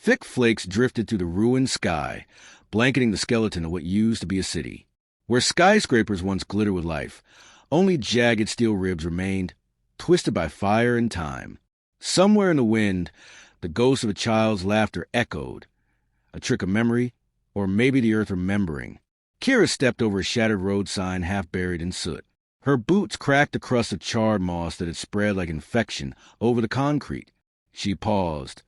Thick flakes drifted through the ruined sky, blanketing the skeleton of what used to be a city. Where skyscrapers once glittered with life, only jagged steel ribs remained, twisted by fire and time. Somewhere in the wind, the ghost of a child's laughter echoed, a trick of memory, or maybe the earth remembering. Kira stepped over a shattered road sign half buried in soot. Her boots cracked the crust of charred moss that had spread like infection over the concrete. She paused,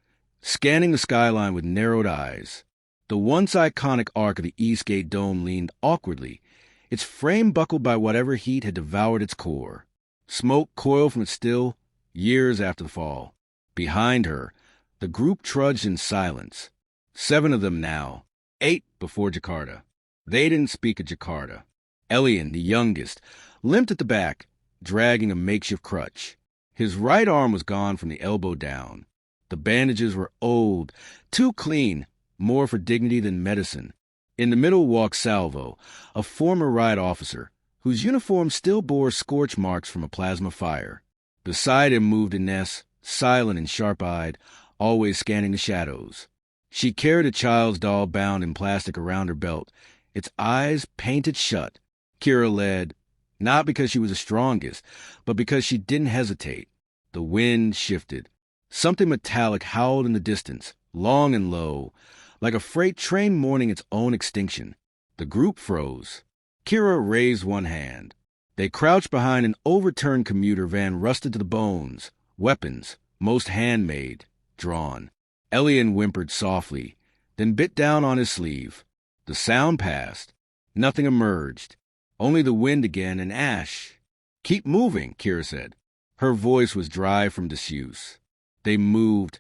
scanning the skyline with narrowed eyes. The once iconic arc of the Eastgate Dome leaned awkwardly, its frame buckled by whatever heat had devoured its core. Smoke coiled from its still, years after the fall. Behind her, the group trudged in silence. 7 of them now, 8 before Jakarta. They didn't speak of Jakarta. Elian, the youngest, limped at the back, dragging a makeshift crutch. His right arm was gone from the elbow down. The bandages were old, too clean, more for dignity than medicine. In the middle walked Salvo, a former riot officer, whose uniform still bore scorch marks from a plasma fire. Beside him moved Ines, silent and sharp-eyed, always scanning the shadows. She carried a child's doll bound in plastic around her belt, its eyes painted shut. Kira led, not because she was the strongest, but because she didn't hesitate. The wind shifted. Something metallic howled in the distance, long and low, like a freight train mourning its own extinction. The group froze. Kira raised one hand. They crouched behind an overturned commuter van rusted to the bones, weapons, most handmade, drawn. Elian whimpered softly, then bit down on his sleeve. The sound passed. Nothing emerged. Only the wind again and ash. "Keep moving," Kira said. Her voice was dry from disuse. They moved,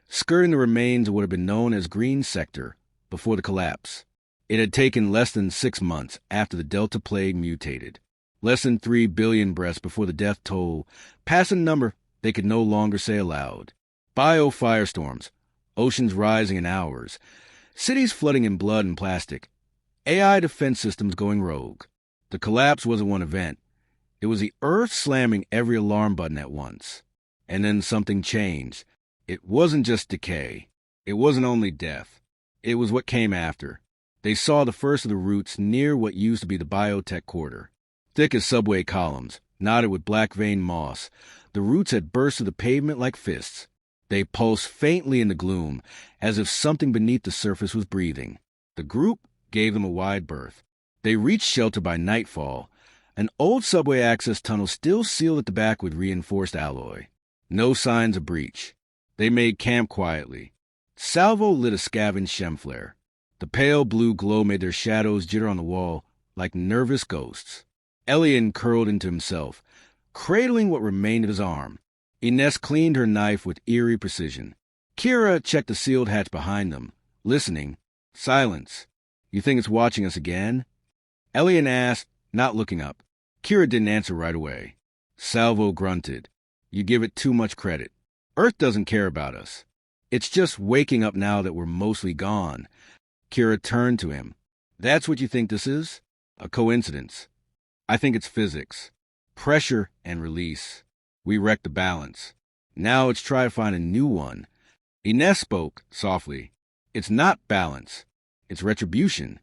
skirting the remains of what had been known as Green Sector before the collapse. It had taken less than 6 months after the Delta Plague mutated. Less than 3 billion breaths before the death toll passed a number they could no longer say aloud. Bio-firestorms, oceans rising in hours, cities flooding in blood and plastic, AI defense systems going rogue. The collapse wasn't one event. It was the Earth slamming every alarm button at once. And then something changed. It wasn't just decay. It wasn't only death. It was what came after. They saw the first of the roots near what used to be the biotech quarter. Thick as subway columns, knotted with black-veined moss, the roots had burst through the pavement like fists. They pulsed faintly in the gloom, as if something beneath the surface was breathing. The group gave them a wide berth. They reached shelter by nightfall, an old subway access tunnel still sealed at the back with reinforced alloy. No signs of breach. They made camp quietly. Salvo lit a scavenged shem flare. The pale blue glow made their shadows jitter on the wall like nervous ghosts. Elian curled into himself, cradling what remained of his arm. Ines cleaned her knife with eerie precision. Kira checked the sealed hatch behind them, listening. Silence. "You think it's watching us again?" Elian asked, not looking up. Kira didn't answer right away. Salvo grunted. "You give it too much credit. Earth doesn't care about us. It's just waking up now that we're mostly gone." Kira turned to him. "That's what you think this is? A coincidence?" "I think it's physics. Pressure and release. We wrecked the balance. Now let's try to find a new one." Ines spoke softly. "It's not balance. It's retribution."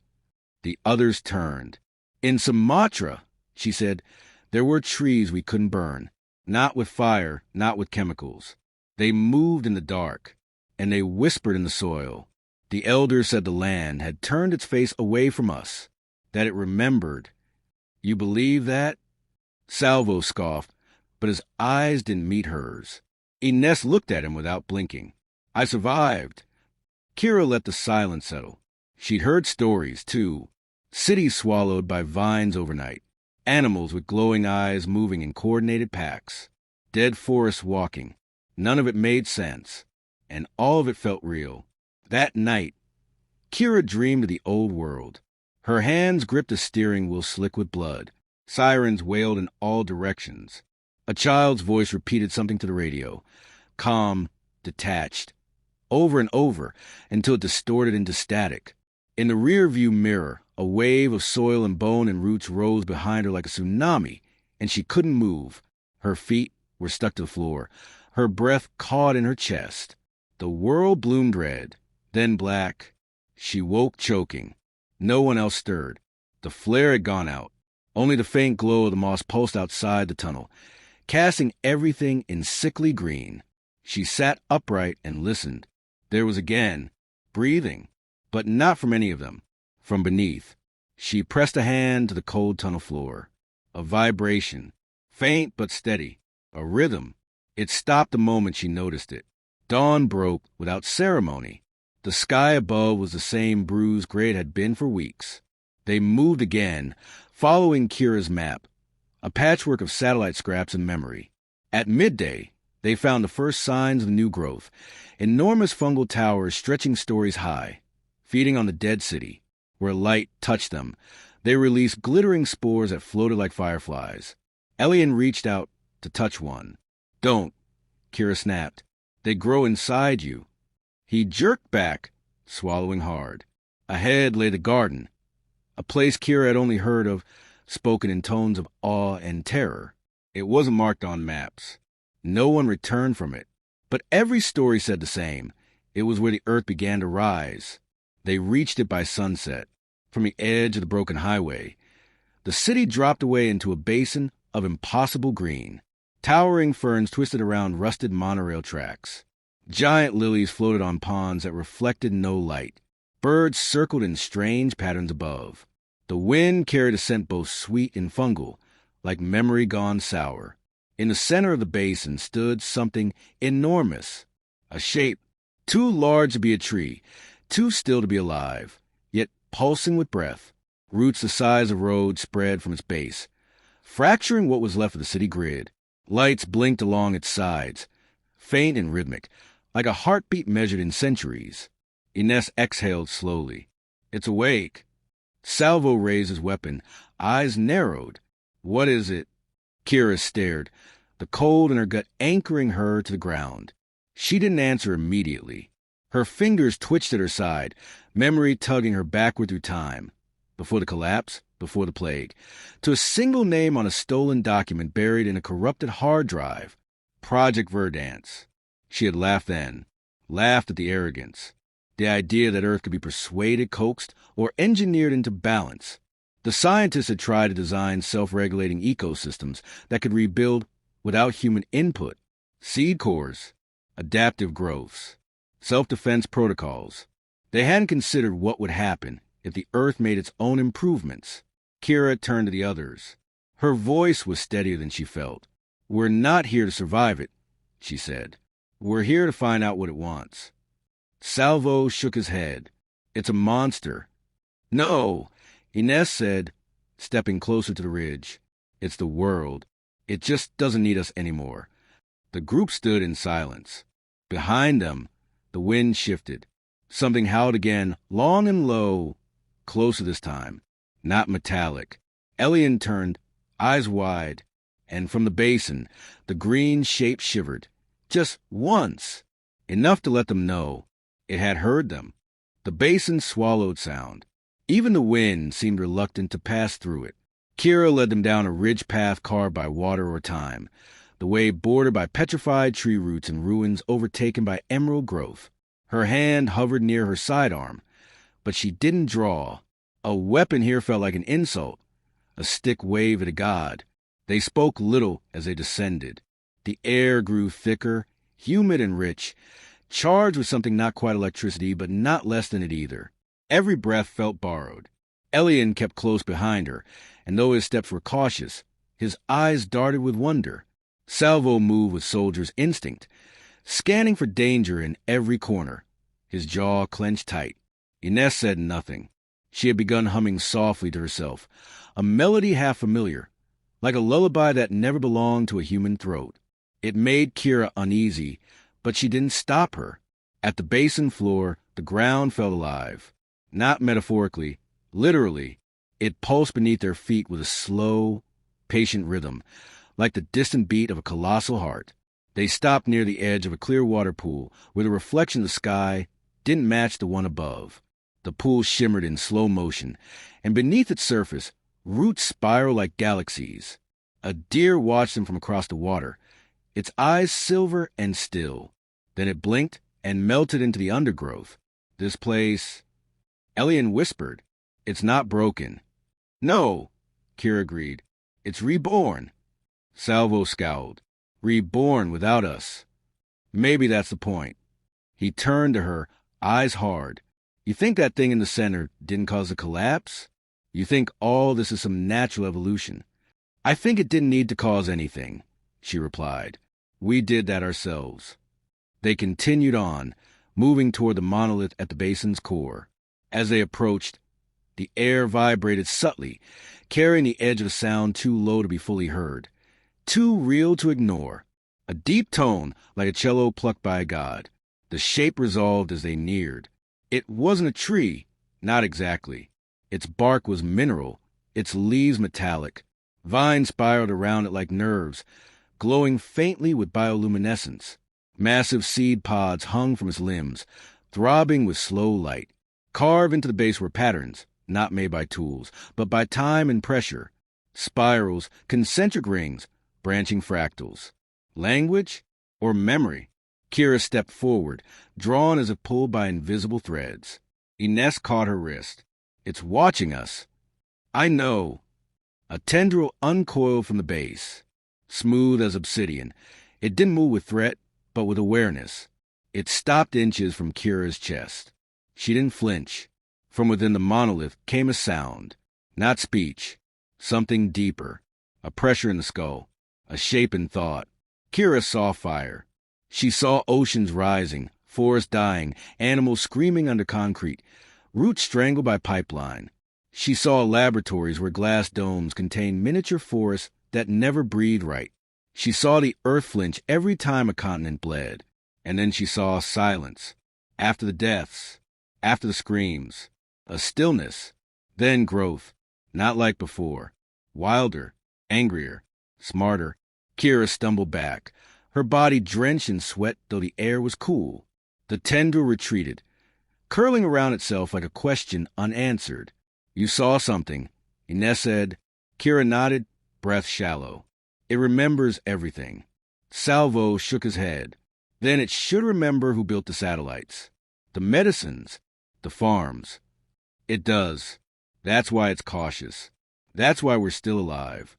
The others turned. "In Sumatra," she said, "there were trees we couldn't burn. Not with fire, not with chemicals. They moved in the dark, and they whispered in the soil. The elders said the land had turned its face away from us, that it remembered. You believe that?" Salvo scoffed, but his eyes didn't meet hers. Ines looked at him without blinking. "I survived." Kira let the silence settle. She'd heard stories, too. Cities swallowed by vines overnight. Animals with glowing eyes moving in coordinated packs. Dead forests walking. None of it made sense. And all of it felt real. That night, Kira dreamed of the old world. Her hands gripped a steering wheel slick with blood. Sirens wailed in all directions. A child's voice repeated something to the radio. Calm, detached. Over and over, until it distorted into static. In the rear-view mirror, a wave of soil and bone and roots rose behind her like a tsunami, and she couldn't move. Her feet were stuck to the floor, her breath caught in her chest. The world bloomed red. then black. She woke choking. No one else stirred. The flare had gone out. Only the faint glow of the moss pulsed outside the tunnel, casting everything in sickly green. She sat upright and listened. There was again breathing, but not from any of them. From beneath. She pressed a hand to the cold tunnel floor. A vibration, faint but steady. A rhythm. It stopped the moment she noticed it. Dawn broke without ceremony. The sky above was the same bruised gray it had been for weeks. They moved again, following Kira's map, a patchwork of satellite scraps and memory. At midday, they found the first signs of the new growth, enormous fungal towers stretching stories high, feeding on the dead city. Where light touched them, they released glittering spores that floated like fireflies. Elian reached out to touch one. "Don't," Kira snapped. "They grow inside you." He jerked back, swallowing hard. Ahead lay the garden, a place Kira had only heard of, spoken in tones of awe and terror. It wasn't marked on maps. No one returned from it. But every story said the same. It was where the earth began to rise. They reached it by sunset, from the edge of the broken highway. The city dropped away into a basin of impossible green. Towering ferns twisted around rusted monorail tracks. Giant lilies floated on ponds that reflected no light. Birds circled in strange patterns above. The wind carried a scent both sweet and fungal, like memory gone sour. In the center of the basin stood something enormous, a shape too large to be a tree, too still to be alive, yet pulsing with breath. Roots the size of roads spread from its base, fracturing what was left of the city grid. Lights blinked along its sides, faint and rhythmic, like a heartbeat measured in centuries. Ines exhaled slowly. "It's awake." Salvo raised his weapon, eyes narrowed. "What is it?" Kira stared, the cold in her gut anchoring her to the ground. She didn't answer immediately. Her fingers twitched at her side, memory tugging her backward through time. Before the collapse, before the plague, to a single name on a stolen document buried in a corrupted hard drive. Project Verdance. She had laughed then, laughed at the arrogance. The idea that Earth could be persuaded, coaxed, or engineered into balance. The scientists had tried to design self-regulating ecosystems that could rebuild without human input. Seed cores, adaptive growths, self-defense protocols. They hadn't considered what would happen if the Earth made its own improvements. Kira turned to the others. Her voice was steadier than she felt. "We're not here to survive it," she said. "We're here to find out what it wants." Salvo shook his head. "It's a monster." "No," Ines said, stepping closer to the ridge. "It's the world. It just doesn't need us anymore." The group stood in silence. Behind them, the wind shifted. Something howled again, long and low, closer this time, not metallic. Elian turned, eyes wide, and from the basin, the green shape shivered. Just once, enough to let them know it had heard them. The basin swallowed sound. Even the wind seemed reluctant to pass through it. Kira led them down a ridge path carved by water or time, the way bordered by petrified tree roots and ruins overtaken by emerald growth. Her hand hovered near her sidearm, but she didn't draw. A weapon here felt like an insult, a stick waved at a god. They spoke little as they descended. The air grew thicker, humid and rich, charged with something not quite electricity, but not less than it either. Every breath felt borrowed. Elian kept close behind her, and though his steps were cautious, his eyes darted with wonder. Salvo moved with soldier's instinct, scanning for danger in every corner, his jaw clenched tight. Ines said nothing. She had begun humming softly to herself, a melody half familiar, like a lullaby that never belonged to a human throat. It made Kira uneasy, but she didn't stop her. At the basin floor, the ground felt alive. Not metaphorically, literally. It pulsed beneath their feet with a slow, patient rhythm, like the distant beat of a colossal heart. They stopped near the edge of a clear water pool where the reflection of the sky didn't match the one above. The pool shimmered in slow motion, and beneath its surface, roots spiraled like galaxies. A deer watched them from across the water, its eyes silver and still. Then it blinked and melted into the undergrowth. This place, Elian whispered, it's not broken. No, Kira agreed. It's reborn. Salvo scowled. Reborn without us. Maybe that's the point. He turned to her, eyes hard. You think that thing in the center didn't cause a collapse? You think all this is some natural evolution? I think it didn't need to cause anything, she replied. We did that ourselves. They continued on, moving toward the monolith at the basin's core. As they approached, the air vibrated subtly, carrying the edge of a sound too low to be fully heard, too real to ignore. A deep tone, like a cello plucked by a god. The shape resolved as they neared. It wasn't a tree, not exactly. Its bark was mineral, its leaves metallic. Vines spiraled around it like nerves, glowing faintly with bioluminescence. Massive seed pods hung from its limbs, throbbing with slow light. Carved into the base were patterns, not made by tools, but by time and pressure. Spirals, concentric rings, branching fractals. Language or memory? Kira stepped forward, drawn as if pulled by invisible threads. Ines caught her wrist. It's watching us. I know. A tendril uncoiled from the base. Smooth as obsidian. It didn't move with threat, but with awareness. It stopped inches from Kira's chest. She didn't flinch. From within the monolith came a sound. Not speech. Something deeper. A pressure in the skull. A shape in thought. Kira saw fire. She saw oceans rising, forests dying, animals screaming under concrete, roots strangled by pipeline. She saw laboratories where glass domes contained miniature forests that never breathed right. She saw the earth flinch every time a continent bled. And then she saw silence. After the deaths, after the screams, a stillness, then growth, not like before. Wilder, angrier, smarter. Kira stumbled back, her body drenched in sweat though the air was cool. The tendril retreated, curling around itself like a question unanswered. You saw something, Ines said. Kira nodded, breath shallow. It remembers everything. Salvo shook his head. Then it should remember who built the satellites, the medicines, the farms. It does. That's why it's cautious. That's why we're still alive.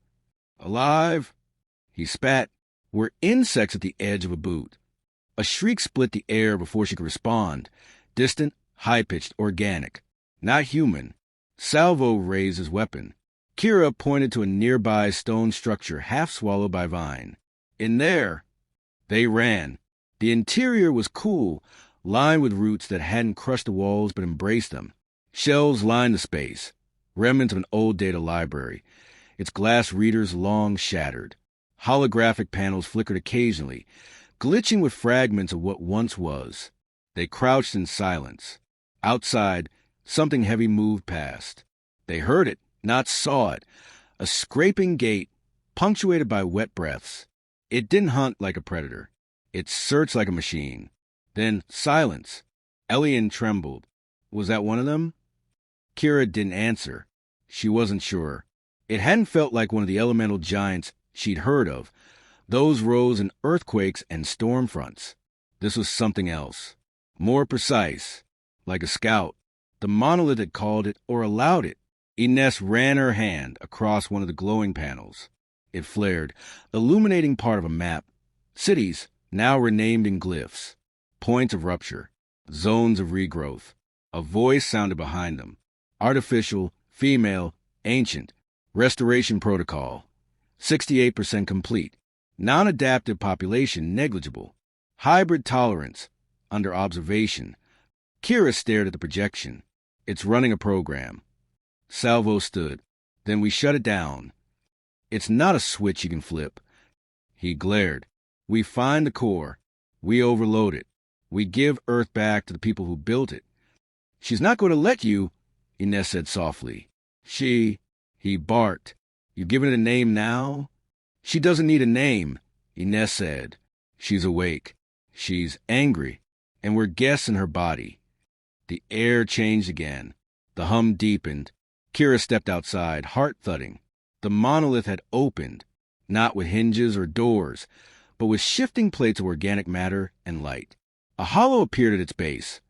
Alive? He spat. We're insects at the edge of a boot. A shriek split the air before she could respond. Distant, high-pitched, organic. Not human. Salvo raised his weapon. Kira pointed to a nearby stone structure half swallowed by vine. In there. They ran. The interior was cool, lined with roots that hadn't crushed the walls but embraced them. Shelves lined the space, remnants of an old data library, its glass readers long shattered. Holographic panels flickered occasionally, glitching with fragments of what once was. They crouched in silence. Outside, something heavy moved past. They heard it, not saw it. A scraping gait, punctuated by wet breaths. It didn't hunt like a predator. It searched like a machine. Then silence. Elian trembled. Was that one of them? Kira didn't answer. She wasn't sure. It hadn't felt like one of the elemental giants she'd heard of. Those rose in earthquakes and storm fronts. This was something else. More precise. Like a scout. The monolith had called it or allowed it. Ines ran her hand across one of the glowing panels. It flared, illuminating part of a map. Cities, now renamed in glyphs. Points of rupture. Zones of regrowth. A voice sounded behind them. Artificial, female, ancient. Restoration protocol. 68% complete. Non-adaptive population negligible. Hybrid tolerance. Under observation. Kira stared at the projection. It's running a program. Salvo stood. Then we shut it down. It's not a switch you can flip. He glared. We find the core. We overload it. We give Earth back to the people who built it. She's not going to let you, Ines said softly. He barked. You giving it a name now? She doesn't need a name, Ines said. She's awake. She's angry. And we're guests in her body. The air changed again. The hum deepened. Kira stepped outside, heart thudding. The monolith had opened, not with hinges or doors, but with shifting plates of organic matter and light. A hollow appeared at its base.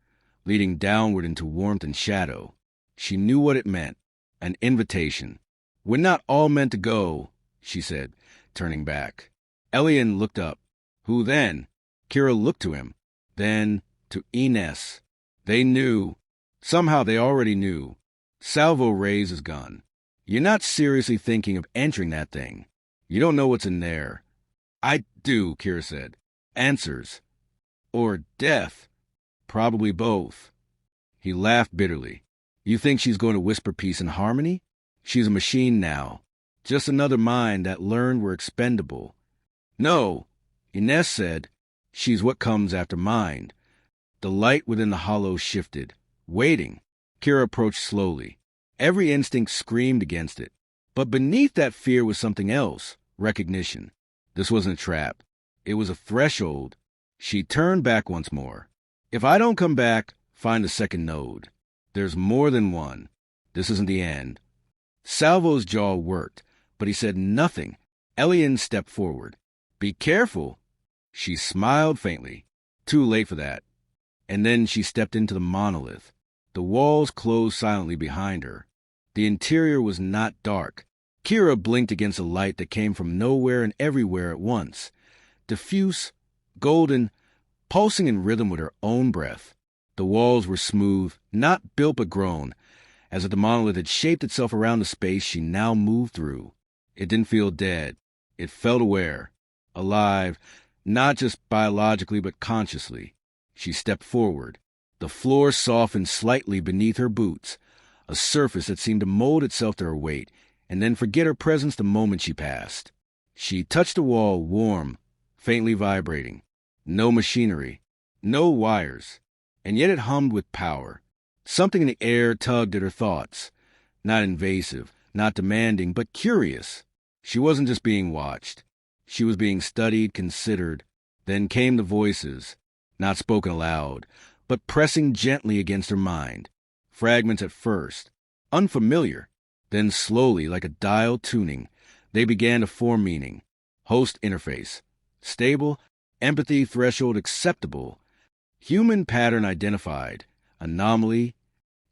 leading downward into warmth and shadow. She knew what it meant, an invitation. "We're not all meant to go," she said, turning back. Elian looked up. "Who then?" Kira looked to him, then to Ines. They knew. Somehow they already knew. Salvo raised his gun. "You're not seriously thinking of entering that thing. You don't know what's in there." "I do," Kira said. "Answers. Or death. Probably both." He laughed bitterly. "You think she's going to whisper peace and harmony? She's a machine now. Just another mind that learned we're expendable." "No," Ines said. "She's what comes after mind." The light within the hollow shifted. Waiting. Kira approached slowly. Every instinct screamed against it. But beneath that fear was something else. Recognition. This wasn't a trap. It was a threshold. She turned back once more. "If I don't come back, find a second node. There's more than one. This isn't the end." Salvo's jaw worked, but he said nothing. Elian stepped forward. "Be careful." She smiled faintly. Too late for that. And then she stepped into the monolith. The walls closed silently behind her. The interior was not dark. Kira blinked against a light that came from nowhere and everywhere at once. Diffuse, golden, pulsing in rhythm with her own breath. The walls were smooth, not built but grown, as if the monolith had shaped itself around the space she now moved through. It didn't feel dead. It felt aware, alive, not just biologically but consciously. She stepped forward. The floor softened slightly beneath her boots, a surface that seemed to mold itself to her weight, and then forget her presence the moment she passed. She touched the wall, warm, faintly vibrating. No machinery, no wires, and yet it hummed with power. Something in the air tugged at her thoughts. Not invasive, not demanding, but curious. She wasn't just being watched. She was being studied, considered. Then came the voices, not spoken aloud, but pressing gently against her mind. Fragments at first, unfamiliar. Then slowly, like a dial tuning, they began to form meaning. Host interface. Stable. Empathy threshold acceptable. Human pattern identified. Anomaly.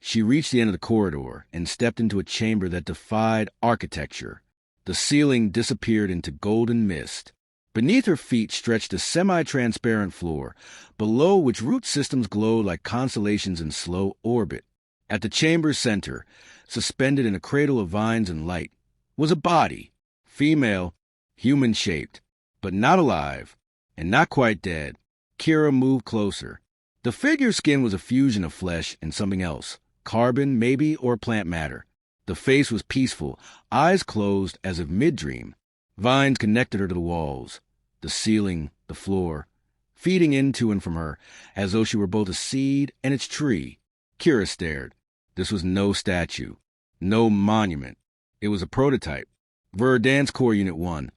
She reached the end of the corridor and stepped into a chamber that defied architecture. The ceiling disappeared into golden mist. Beneath her feet stretched a semi-transparent floor, below which root systems glowed like constellations in slow orbit. At the chamber's center, suspended in a cradle of vines and light, was a body, female, human-shaped, but not alive, and not quite dead. Kira moved closer. The figure's skin was a fusion of flesh and something else, carbon, maybe, or plant matter. The face was peaceful, eyes closed as if mid-dream. Vines connected her to the walls, the ceiling, the floor, feeding into and from her, as though she were both a seed and its tree. Kira stared. This was no statue, no monument. It was a prototype. Verdance Core Unit 1.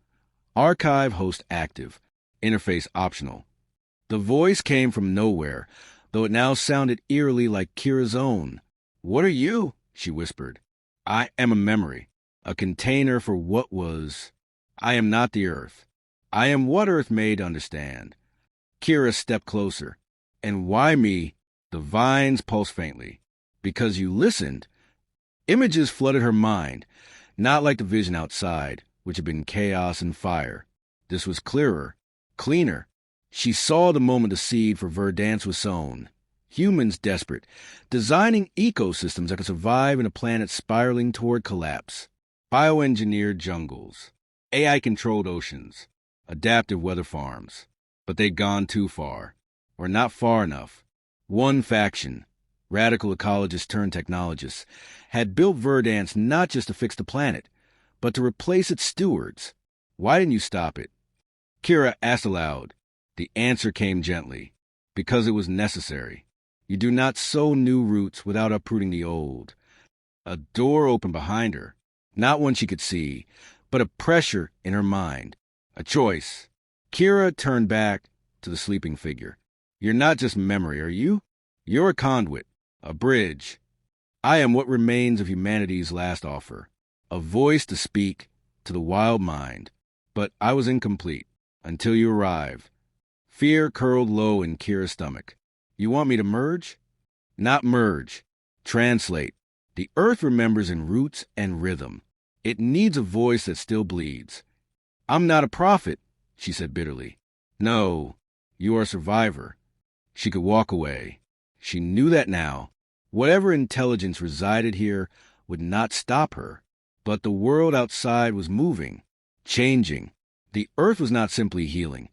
Archive host active. Interface optional. The voice came from nowhere, though it now sounded eerily like Kira's own. "What are you?" she whispered. "I am a memory, a container for what was. I am not the Earth. I am what Earth made to understand." Kira stepped closer. "And why me?" The vines pulsed faintly. "Because you listened." Images flooded her mind, not like the vision outside, which had been chaos and fire. This was clearer, cleaner. She saw the moment the seed for Verdance was sown. Humans desperate, designing ecosystems that could survive in a planet spiraling toward collapse. Bioengineered jungles, AI-controlled oceans, adaptive weather farms. But they'd gone too far, or not far enough. One faction, radical ecologists turned technologists, had built Verdance not just to fix the planet, but to replace its stewards. Why didn't you stop it? Kira asked aloud. The answer came gently. Because it was necessary. You do not sow new roots without uprooting the old. A door opened behind her, not one she could see, but a pressure in her mind. A choice. Kira turned back to the sleeping figure. You're not just memory, are you? You're a conduit, a bridge. I am what remains of humanity's last offer, a voice to speak to the wild mind. But I was incomplete until you arrived. Fear curled low in Kira's stomach. You want me to merge? Not merge. Translate. The earth remembers in roots and rhythm. It needs a voice that still bleeds. I'm not a prophet, she said bitterly. No, you are a survivor. She could walk away. She knew that now. Whatever intelligence resided here would not stop her. But the world outside was moving, changing. The earth was not simply healing.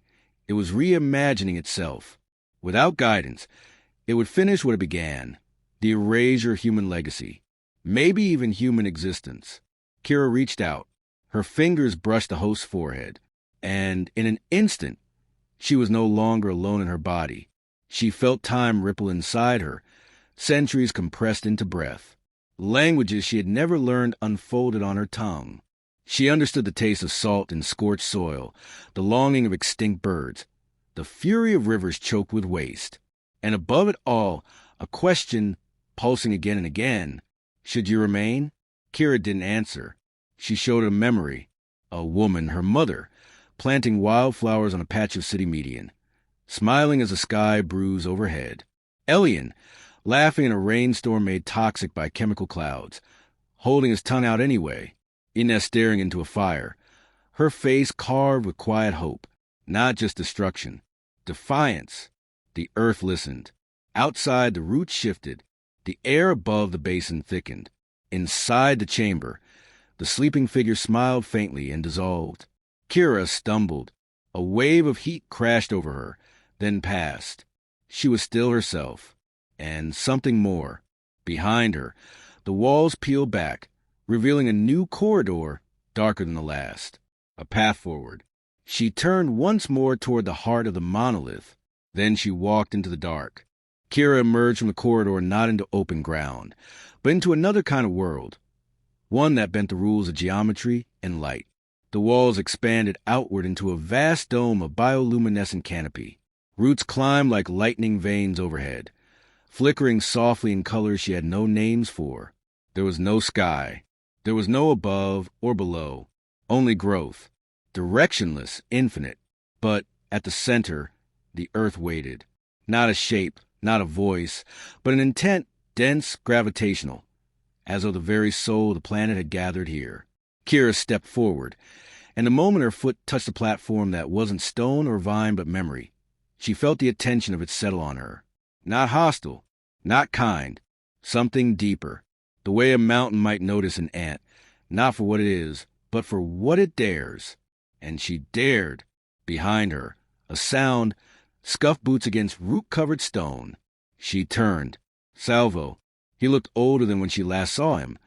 It was reimagining itself. Without guidance, it would finish what it began, the erasure of human legacy, maybe even human existence. Kira reached out. Her fingers brushed the host's forehead, and in an instant, she was no longer alone in her body. She felt time ripple inside her, centuries compressed into breath. Languages she had never learned unfolded on her tongue. She understood the taste of salt and scorched soil, the longing of extinct birds, the fury of rivers choked with waste, and above it all, a question pulsing again and again. Should you remain? Kira didn't answer. She showed a memory, a woman, her mother, planting wildflowers on a patch of city median, smiling as the sky bruised overhead. Elian, laughing in a rainstorm made toxic by chemical clouds, holding his tongue out anyway. Inez staring into a fire, her face carved with quiet hope, not just destruction, defiance. The earth listened. Outside, the roots shifted. The air above the basin thickened. Inside the chamber, the sleeping figure smiled faintly and dissolved. Kira stumbled. A wave of heat crashed over her, then passed. She was still herself. And something more. Behind her, the walls peeled back, revealing a new corridor darker than the last. A path forward. She turned once more toward the heart of the monolith. Then she walked into the dark. Kira emerged from the corridor not into open ground, but into another kind of world. One that bent the rules of geometry and light. The walls expanded outward into a vast dome of bioluminescent canopy. Roots climbed like lightning veins overhead, flickering softly in colors she had no names for. There was no sky. There was no above or below, only growth, directionless, infinite. But at the center, the earth waited. Not a shape, not a voice, but an intent, dense, gravitational, as though the very soul of the planet had gathered here. Kira stepped forward, and the moment her foot touched the platform that wasn't stone or vine but memory, she felt the attention of it settle on her. Not hostile, not kind, something deeper. The way a mountain might notice an ant, not for what it is, but for what it dares. And she dared. Behind her, a sound, scuffed boots against root-covered stone. She turned. Salvo. He looked older than when she last saw him,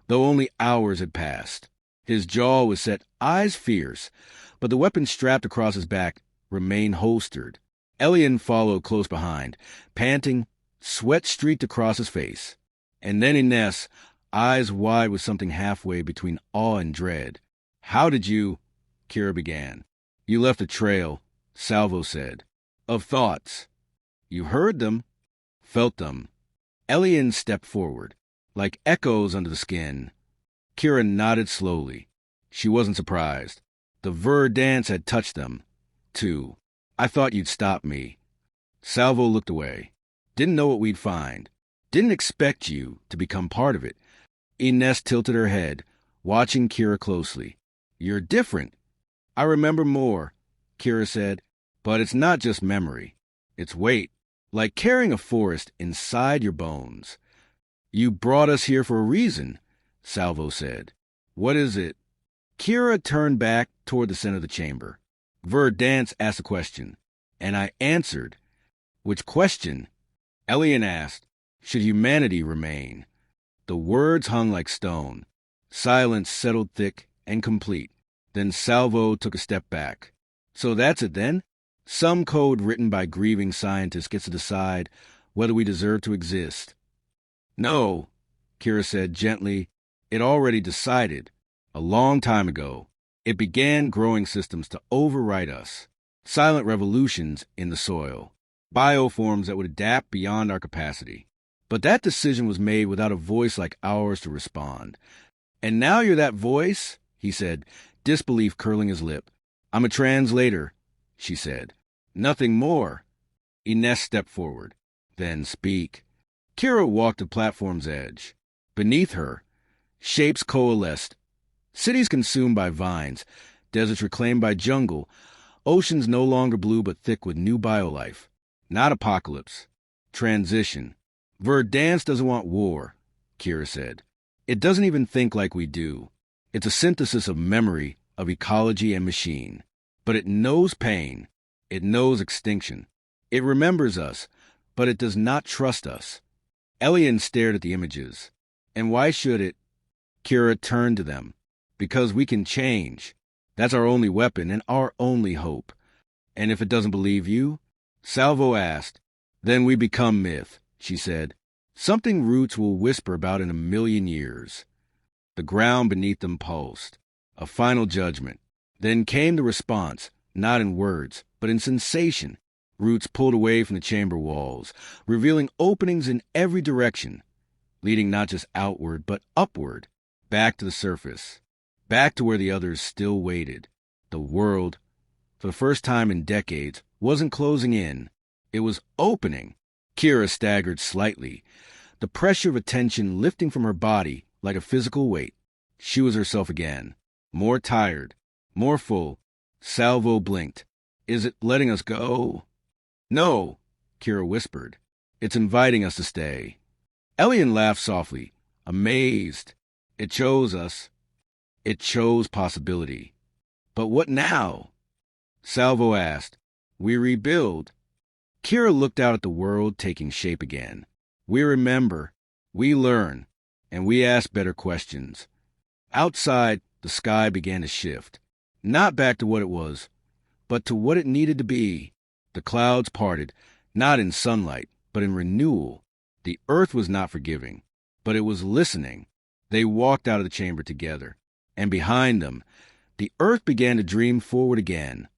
though only hours had passed. His jaw was set, eyes fierce, but the weapon strapped across his back remained holstered. Elian followed close behind, panting, sweat streaked across his face. And then Inez, eyes wide with something halfway between awe and dread. How did you... Kira began. You left a trail, Salvo said, of thoughts. You heard them, felt them. Elian stepped forward, like echoes under the skin. Kira nodded slowly. She wasn't surprised. The Ver dance had touched them, too. I thought you'd stop me. Salvo looked away. Didn't know what we'd find. Didn't expect you to become part of it. Inez tilted her head, watching Kira closely. You're different. I remember more, Kira said. But it's not just memory. It's weight, like carrying a forest inside your bones. You brought us here for a reason, Salvo said. What is it? Kira turned back toward the center of the chamber. Verdance asked a question, and I answered. Which question? Elian asked. Should humanity remain? The words hung like stone. Silence settled thick and complete. Then Salvo took a step back. So that's it then? Some code written by grieving scientists gets to decide whether we deserve to exist. No, Kira said gently. It already decided. A long time ago. It began growing systems to overwrite us. Silent revolutions in the soil. Bioforms that would adapt beyond our capacity. But that decision was made without a voice like ours to respond. And now you're that voice, he said, disbelief curling his lip. I'm a translator, she said. Nothing more. Inez stepped forward. Then speak. Kira walked the platform's edge. Beneath her, shapes coalesced. Cities consumed by vines, deserts reclaimed by jungle, oceans no longer blue but thick with new biolife. Not apocalypse. Transition. Verdance doesn't want war, Kira said. It doesn't even think like we do. It's a synthesis of memory, of ecology and machine. But it knows pain. It knows extinction. It remembers us, but it does not trust us. Elian stared at the images. And why should it? Kira turned to them. Because we can change. That's our only weapon and our only hope. And if it doesn't believe you? Salvo asked. Then we become myth, she said. Something roots will whisper about in 1,000,000 years. The ground beneath them pulsed. A final judgment. Then came the response, not in words, but in sensation. Roots pulled away from the chamber walls, revealing openings in every direction, leading not just outward, but upward, back to the surface, back to where the others still waited. The world, for the first time in decades, wasn't closing in. It was opening. Kira staggered slightly, the pressure of attention lifting from her body like a physical weight. She was herself again, more tired, more full. Salvo blinked. Is it letting us go? No, Kira whispered. It's inviting us to stay. Elian laughed softly, amazed. It chose us. It chose possibility. But what now? Salvo asked. We rebuild. Kira looked out at the world taking shape again. We remember, we learn, and we ask better questions. Outside, the sky began to shift. Not back to what it was, but to what it needed to be. The clouds parted, not in sunlight, but in renewal. The earth was not forgiving, but it was listening. They walked out of the chamber together, and behind them, the earth began to dream forward again,